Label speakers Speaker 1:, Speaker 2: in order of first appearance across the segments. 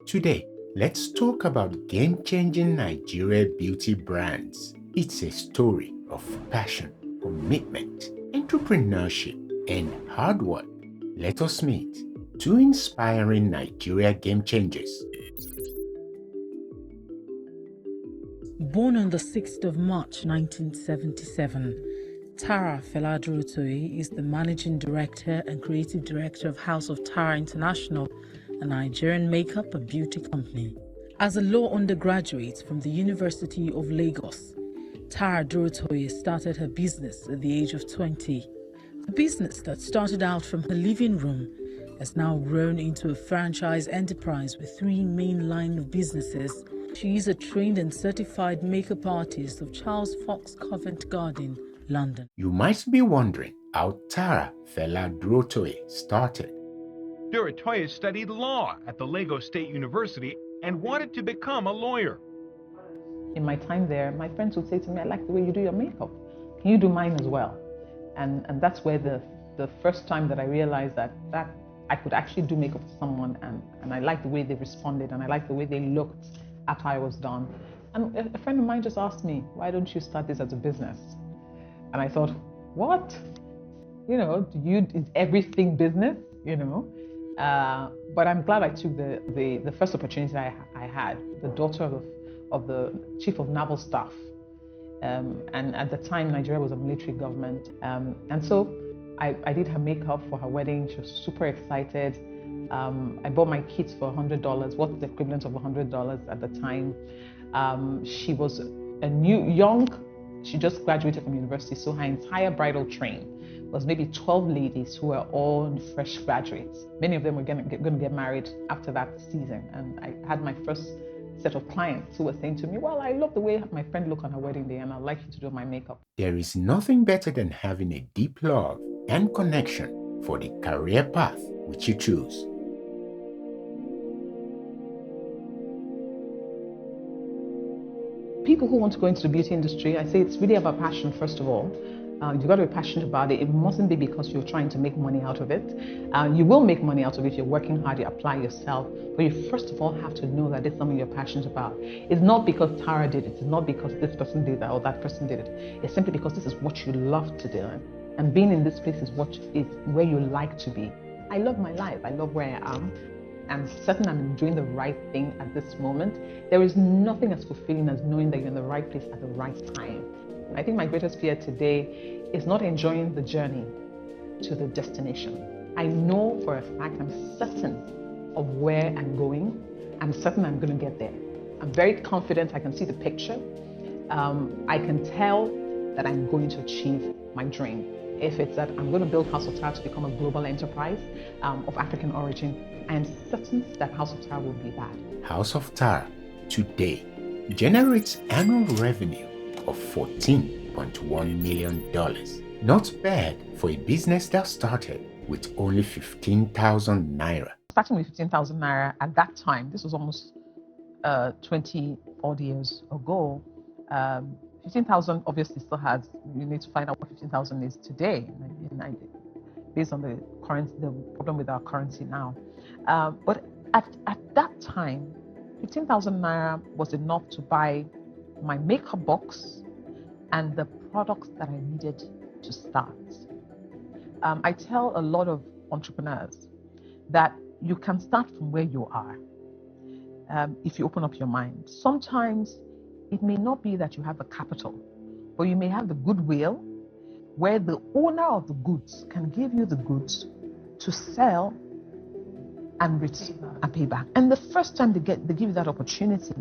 Speaker 1: Today, let's talk about game-changing Nigeria beauty brands. It's a story of passion, commitment, entrepreneurship, and hard work. Let us meet two inspiring Nigeria game changers.
Speaker 2: Born on the 6th of March 1977, Tara Feladrotoye is the managing director and creative director of House of Tara International, a Nigerian makeup and beauty company. As a law undergraduate from the University of Lagos, Tara Dorotoye started her business at the age of 20. A business that started out from her living room has now grown into a franchise enterprise with three main lines of businesses. She is a trained and certified makeup artist of Charles Fox Covent Garden, London.
Speaker 1: You might be wondering how Tara Feladrotoye started.
Speaker 3: Dorotoye studied law at the Lagos State University and wanted to become a lawyer.
Speaker 4: In my time there, my friends would say to me, I like the way you do your makeup. Can you do mine as well? And that's where the first time that I realized that I could actually do makeup for someone, and I liked the way they responded, and I liked the way they looked after I was done. And a friend of mine just asked me, why don't you start this as a business? And I thought, what? Is everything business? But I'm glad I took the first opportunity I had. The daughter of the chief of naval staff. And at the time, Nigeria was a military government. And so I did her makeup for her wedding. She was super excited. I bought my kits for $100, what's the equivalent of $100 at the time. She was she just graduated from university, so her entire bridal train was maybe 12 ladies who were all fresh graduates. Many of them were going to get married after that season. And I had my first set of clients who were saying to me, well, I love the way my friend looked on her wedding day, and I'd like you to do my makeup.
Speaker 1: There is nothing better than having a deep love and connection for the career path which you choose.
Speaker 4: People who want to go into the beauty industry, I say it's really about passion, first of all. You've got to be passionate about it. It mustn't be because you're trying to make money out of it. You will make money out of it if you're working hard, you apply yourself. But you first of all have to know that it's something you're passionate about. It's not because Tara did it. It's not because this person did that or that person did it. It's simply because this is what you love to do. And being in this place is where you like to be. I love my life. I love where I am. I'm certain I'm doing the right thing at this moment. There is nothing as fulfilling as knowing that you're in the right place at the right time. I think my greatest fear today is not enjoying the journey to the destination. I know for a fact, I'm certain of where I'm going. I'm certain I'm going to get there. I'm very confident. I can see the picture. I can tell that I'm going to achieve my dream. If it's that I'm going to build House of Tara to become a global enterprise of African origin, I am certain that House of Tara will be that.
Speaker 1: House of Tara today generates annual revenue of $14.1 million. Not bad for a business that started with only 15,000 naira.
Speaker 4: Starting with 15,000 naira at that time, this was almost 20 odd years ago. 15,000 obviously still has, you need to find out what 15,000 is today, based on the problem with our currency now. But at that time, 15,000 naira was enough to buy my makeup box and the products that I needed to start. I tell a lot of entrepreneurs that you can start from where you are if you open up your mind. Sometimes it may not be that you have the capital, but you may have the goodwill where the owner of the goods can give you the goods to sell and pay back. And the first time they give you that opportunity,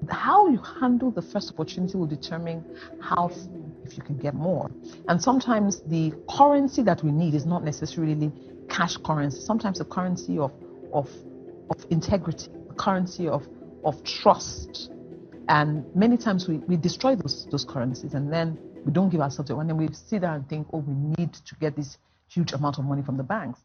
Speaker 4: how you handle the first opportunity will determine if you can get more. And sometimes the currency that we need is not necessarily cash currency. Sometimes the currency of integrity, the currency of trust. And many times we destroy those currencies, and then we don't give ourselves it. And then we sit there and think, oh, we need to get this huge amount of money from the banks.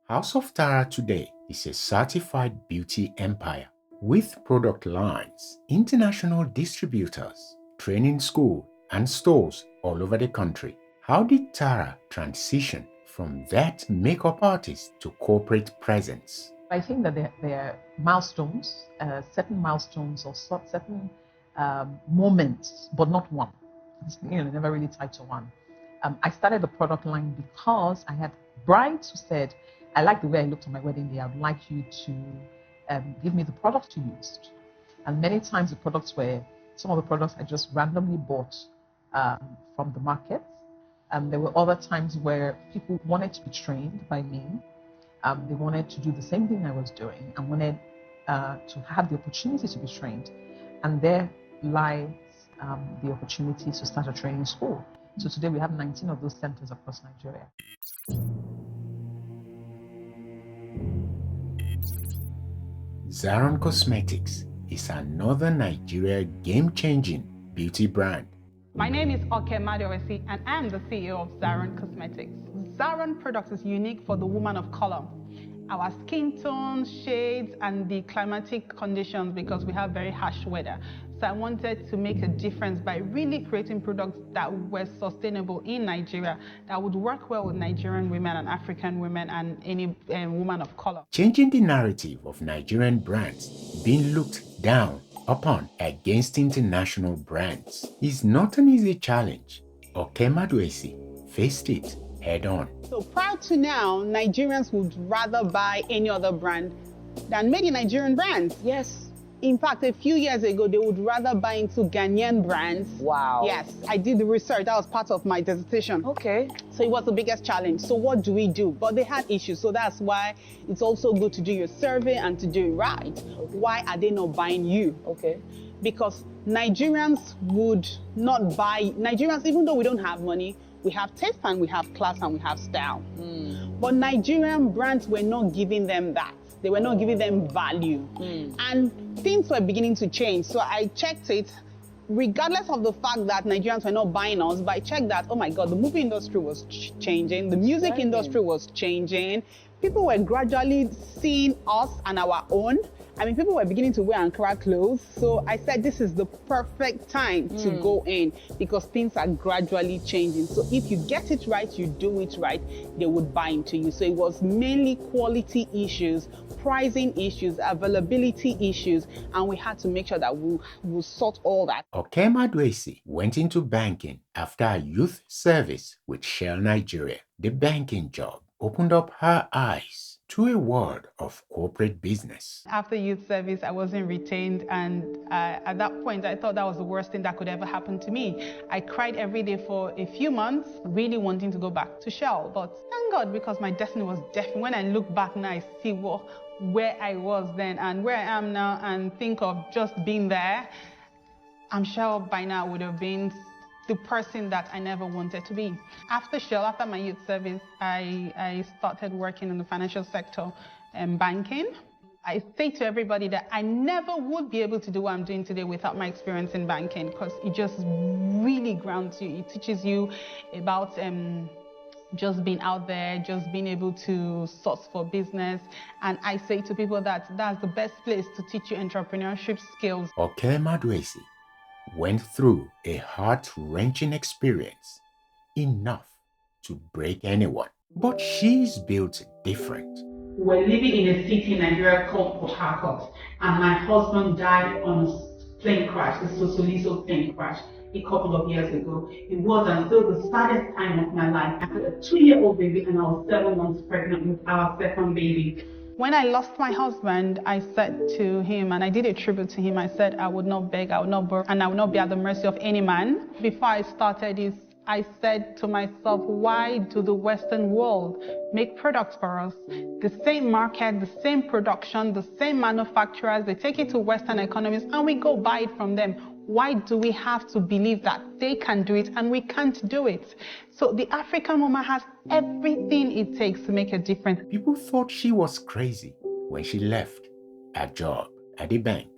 Speaker 1: House of Tara today is a certified beauty empire with product lines, international distributors, training school, and stores all over the country. How did Tara transition from that makeup artist to corporate presence?
Speaker 4: I think that there are milestones, certain milestones or certain moments, but not one. It's, never really tied to one. I started the product line because I had brides who said, I like the way I looked on my wedding day. I'd like you to give me the products you used. And many times the products were, some of the products I just randomly bought from the market. There were other times where people wanted to be trained by me. They wanted to do the same thing I was doing and wanted to have the opportunity to be trained. And there lies the opportunity to start a training school. So today we have 19 of those centers across Nigeria.
Speaker 1: Zaron Cosmetics is another Nigeria game-changing beauty brand.
Speaker 5: My name is Oke Madioesi and I am the CEO of Zaron Cosmetics. Zaron products is unique for the woman of color. Our skin tone, shades, and the climatic conditions, because we have very harsh weather. So I wanted to make a difference by really creating products that were sustainable in Nigeria, that would work well with Nigerian women and African women and any woman of color.
Speaker 1: Changing the narrative of Nigerian brands being looked down upon against international brands is not an easy challenge. Oke Madioesi faced it head on.
Speaker 5: So prior to now, Nigerians would rather buy any other brand than made in Nigerian brands.
Speaker 6: Yes.
Speaker 5: In fact, a few years ago, they would rather buy into Ghanaian brands.
Speaker 6: Wow.
Speaker 5: Yes, I did the research. That was part of my dissertation.
Speaker 6: Okay.
Speaker 5: So it was the biggest challenge. So what do we do? But they had issues. So that's why it's also good to do your survey and to do it right.
Speaker 6: Okay.
Speaker 5: Why are they not buying you?
Speaker 6: Okay.
Speaker 5: Because Nigerians would not buy, Nigerians, even though we don't have money, we have taste and we have class and we have style. But Nigerian brands were not giving them that. They were not giving them value. And things were beginning to change. So I checked it, regardless of the fact that Nigerians were not buying us, but I checked that, oh my God, the movie industry was changing, the music industry was changing. People were gradually seeing us and our own. I mean, people were beginning to wear Ankara clothes. So I said, this is the perfect time to go in because things are gradually changing. So if you get it right, you do it right, they would buy into you. So it was mainly quality issues, pricing issues, availability issues, and we had to make sure that we sort all that.
Speaker 1: Oke Madioesi went into banking after a youth service with Shell Nigeria. The banking job opened up her eyes to a world of corporate business.
Speaker 5: After youth service, I wasn't retained, and at that point, I thought that was the worst thing that could ever happen to me. I cried every day for a few months, really wanting to go back to Shell, but thank God, because my destiny was different. When I look back now, I see where I was then and where I am now, and think of just being there. I'm sure by now would have been the person that I never wanted to be. After Shell, after my youth service, I started working in the financial sector and banking. I say to everybody that I never would be able to do what I'm doing today without my experience in banking, because it just really grounds you. It teaches you about just being out there, just being able to source for business. And I say to people that that's the best place to teach you entrepreneurship skills.
Speaker 1: Oke Madioesi went through a heart-wrenching experience, enough to break anyone. But she's built different.
Speaker 5: We're living in a city in Nigeria called Port Harcourt, and my husband died on a plane crash, the Sosoliso plane crash, a couple of years ago. It was until the saddest time of my life. I had a 2-year-old baby and I was 7 months pregnant with our second baby. When I lost my husband, I said to him, and I did a tribute to him, I said I would not beg, I would not borrow, and I would not be at the mercy of any man. Before I started this, I said to myself, why do the Western world make products for us? The same market, the same production, the same manufacturers, they take it to Western economies and we go buy it from them. Why do we have to believe that they can do it and we can't do it? So the African woman has everything it takes to make a difference.
Speaker 1: People thought she was crazy when she left her job at the bank.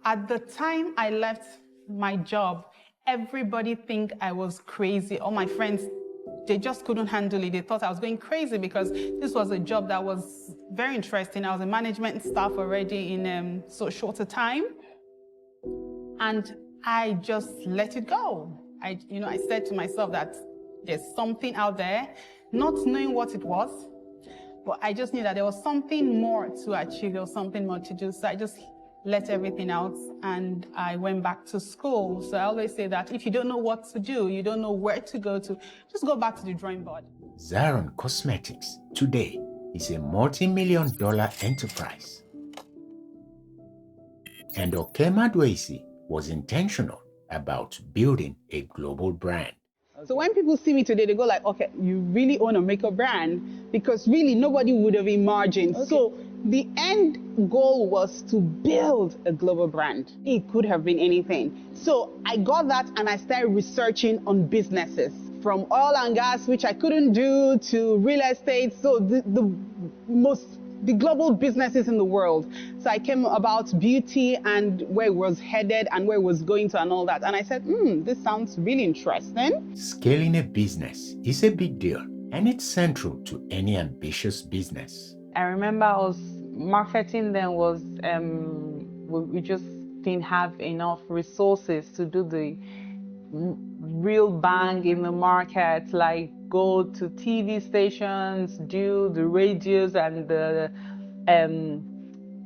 Speaker 5: At the time I left my job, everybody think I was crazy. All my friends, they just couldn't handle it. They thought I was going crazy because this was a job that was very interesting. I was a management staff already in so short a time. And I just let it go. I said to myself that there's something out there, not knowing what it was. But I just knew that there was something more to achieve, there was something more to do. So I just let everything out and I went back to school. So I always say that if you don't know what to do, you don't know where to go to, just go back to the drawing board.
Speaker 1: Zaron Cosmetics today is a multi-million-dollar enterprise. And Okemadwesi was intentional about building a global brand.
Speaker 6: So when people see me today, they go like, okay, you really own a makeup brand, because really nobody would have imagined. Okay. So the end goal was to build a global brand. It could have been anything. So I got that and I started researching on businesses, from oil and gas, which I couldn't do, to real estate. So the global businesses in the world. So I came about beauty and where it was headed and where it was going to and all that. And I said, this sounds really interesting.
Speaker 1: Scaling a business is a big deal, and it's central to any ambitious business.
Speaker 7: I remember us marketing then was, we just didn't have enough resources to do the real bang in the market, like go to TV stations, do the radios and the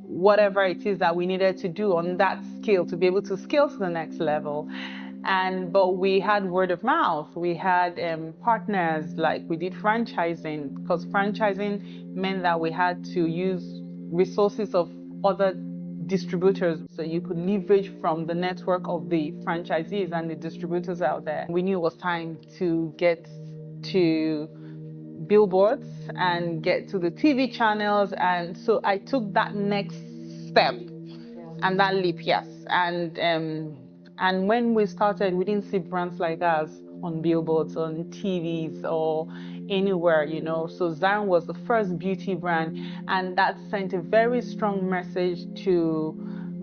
Speaker 7: whatever it is that we needed to do on that scale to be able to scale to the next level. But we had word of mouth. We had partners, like we did franchising, because franchising meant that we had to use resources of other distributors, so you could leverage from the network of the franchisees and the distributors out there. We knew it was time to get to billboards and get to the TV channels, and so I took that next step and that leap, yes. And when we started, we didn't see brands like us on billboards, on TVs, or anywhere, you know. So Zaron was the first beauty brand, and that sent a very strong message to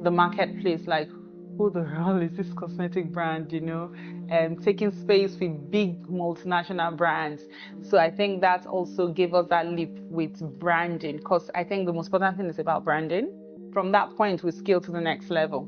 Speaker 7: the marketplace, like, who the hell is this cosmetic brand, you know, and taking space with big multinational brands. So I think that also gave us that leap with branding, because I think the most important thing is about branding. From that point, we scale to the next level.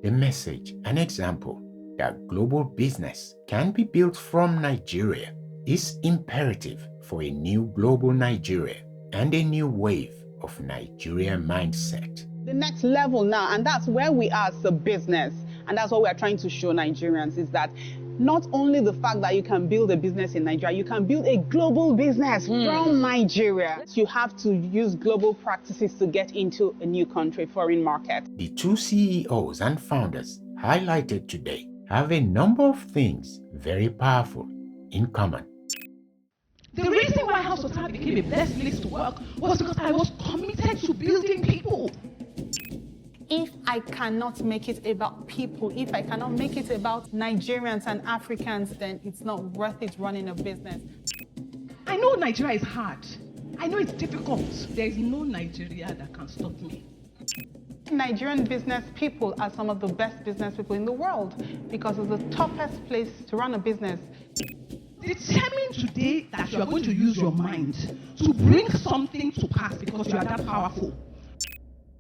Speaker 1: The message, an example that global business can be built from Nigeria, is imperative for a new global Nigeria and a new wave of Nigeria mindset.
Speaker 6: The next level now, and that's where we are as a business, and that's what we are trying to show Nigerians, is that not only the fact that you can build a business in Nigeria, you can build a global business from Nigeria. You have to use global practices to get into a new country, foreign market.
Speaker 1: The two CEOs and founders highlighted today have a number of things very powerful in common.
Speaker 8: The reason why House of Time became a best place to work was because I was committed to building people.
Speaker 5: If I cannot make it about people, if I cannot make it about Nigerians and Africans, then it's not worth it running a business.
Speaker 8: I know Nigeria is hard. I know it's difficult. There is no Nigeria that can stop me.
Speaker 5: Nigerian business people are some of the best business people in the world because it's the toughest place to run a business.
Speaker 8: Determine today that you are going to use your mind to bring something to pass because you are that powerful.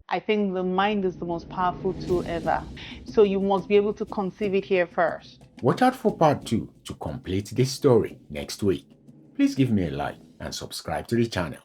Speaker 7: I think the mind is the most powerful tool ever. So you must be able to conceive it here first.
Speaker 1: Watch out for part 2 to complete this story next week. Please give me a like and subscribe to the channel.